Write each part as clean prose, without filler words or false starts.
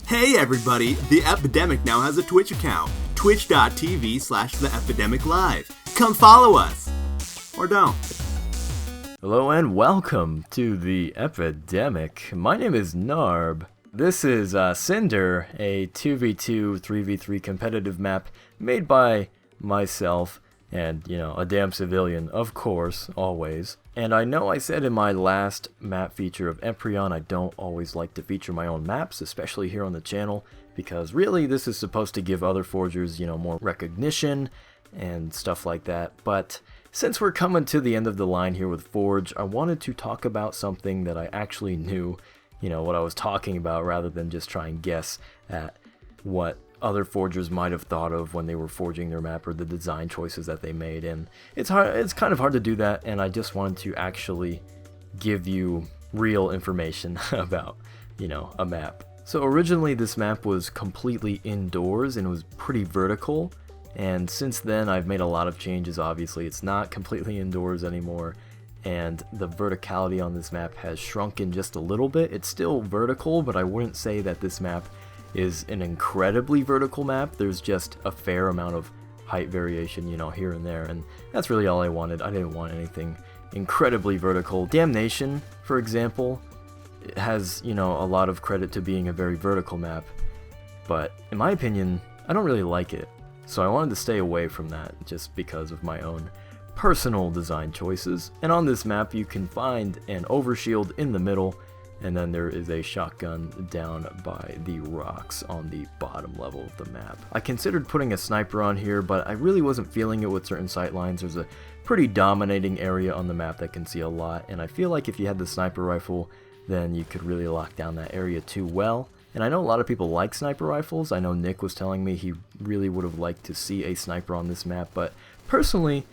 Hey everybody, The Epidemic now has a Twitch account, twitch.tv/TheEpidemicLive. Come follow us! Or don't. Hello and welcome to The Epidemic. My name is Narb. This is Cinder, a 2v2, 3v3 competitive map made by myself and, a damn civilian, of course, always. And I know I said in my last map feature of Empryon I don't always like to feature my own maps, especially here on the channel, because really this is supposed to give other forgers, more recognition and stuff like that. But since we're coming to the end of the line here with Forge, I wanted to talk about something that I actually knew, what I was talking about, rather than just try and guess at what other forgers might have thought of when they were forging their map or the design choices that they made. And it's kind of hard to do that, and I just wanted to actually give you real information about, a map. So originally this map was completely indoors and it was pretty vertical, and since then I've made a lot of changes. Obviously it's not completely indoors anymore, and the verticality on this map has shrunken just a little bit. It's still vertical, but I wouldn't say that this map is an incredibly vertical map. There's just a fair amount of height variation, here and there, and that's really all I wanted. I didn't want anything incredibly vertical. Damnation, for example, has, a lot of credit to being a very vertical map, but in my opinion, I don't really like it. So I wanted to stay away from that just because of my own personal design choices. And on this map you can find an overshield in the middle, and then there is a shotgun down by the rocks on the bottom level of the map. I considered putting a sniper on here, but I really wasn't feeling it with certain sightlines. There's a pretty dominating area on the map that can see a lot, and I feel like if you had the sniper rifle, then you could really lock down that area too well. And I know a lot of people like sniper rifles. I know Nick was telling me he really would have liked to see a sniper on this map, but personally,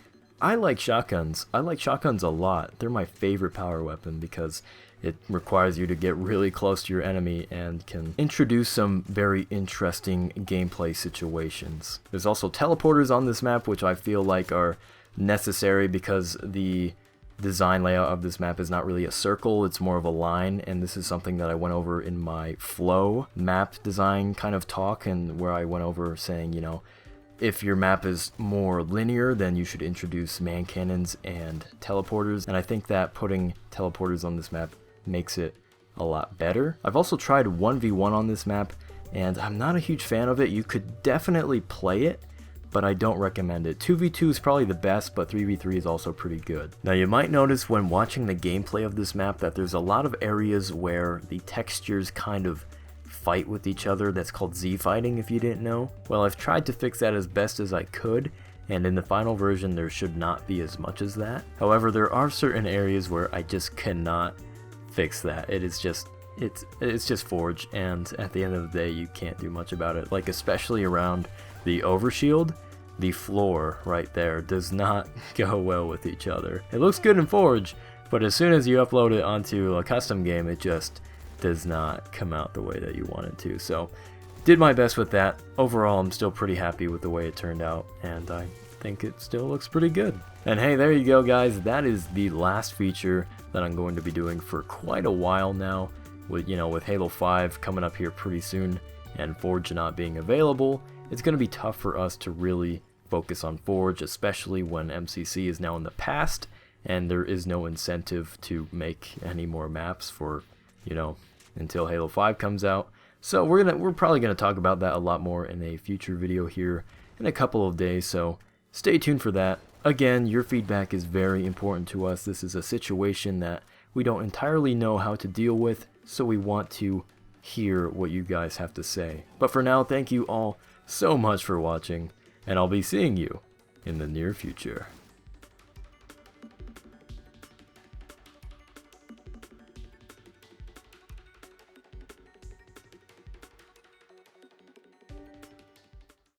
I like shotguns. I like shotguns a lot. They're my favorite power weapon because it requires you to get really close to your enemy and can introduce some very interesting gameplay situations. There's also teleporters on this map, which I feel like are necessary because the design layout of this map is not really a circle, it's more of a line, and this is something that I went over in my flow map design kind of talk, and where I went over saying, if your map is more linear, then you should introduce man cannons and teleporters, and I think that putting teleporters on this map makes it a lot better. I've also tried 1v1 on this map, and I'm not a huge fan of it. You could definitely play it, but I don't recommend it. 2v2 is probably the best, but 3v3 is also pretty good. Now you might notice when watching the gameplay of this map that there's a lot of areas where the textures kind of fight with each other. That's called Z-fighting, if you didn't know. Well, I've tried to fix that as best as I could, and in the final version there should not be as much as that. However, there are certain areas where I just cannot fix that. It's just Forge, and at the end of the day you can't do much about it. Like especially around the overshield, the floor right there does not go well with each other. It looks good in Forge, but as soon as you upload it onto a custom game, it just does not come out the way that you want it to. So did my best with that. Overall, I'm still pretty happy with the way it turned out, and I think it still looks pretty good. And hey, there you go guys, that is the last feature that I'm going to be doing for quite a while now, with with Halo 5 coming up here pretty soon and Forge not being available. It's going to be tough for us to really focus on Forge, especially when MCC is now in the past and there is no incentive to make any more maps for, until Halo 5 comes out. So we're probably going to talk about that a lot more in a future video here in a couple of days, so stay tuned for that. Again, your feedback is very important to us. This is a situation that we don't entirely know how to deal with, so we want to hear what you guys have to say. But for now, thank you all so much for watching, and I'll be seeing you in the near future.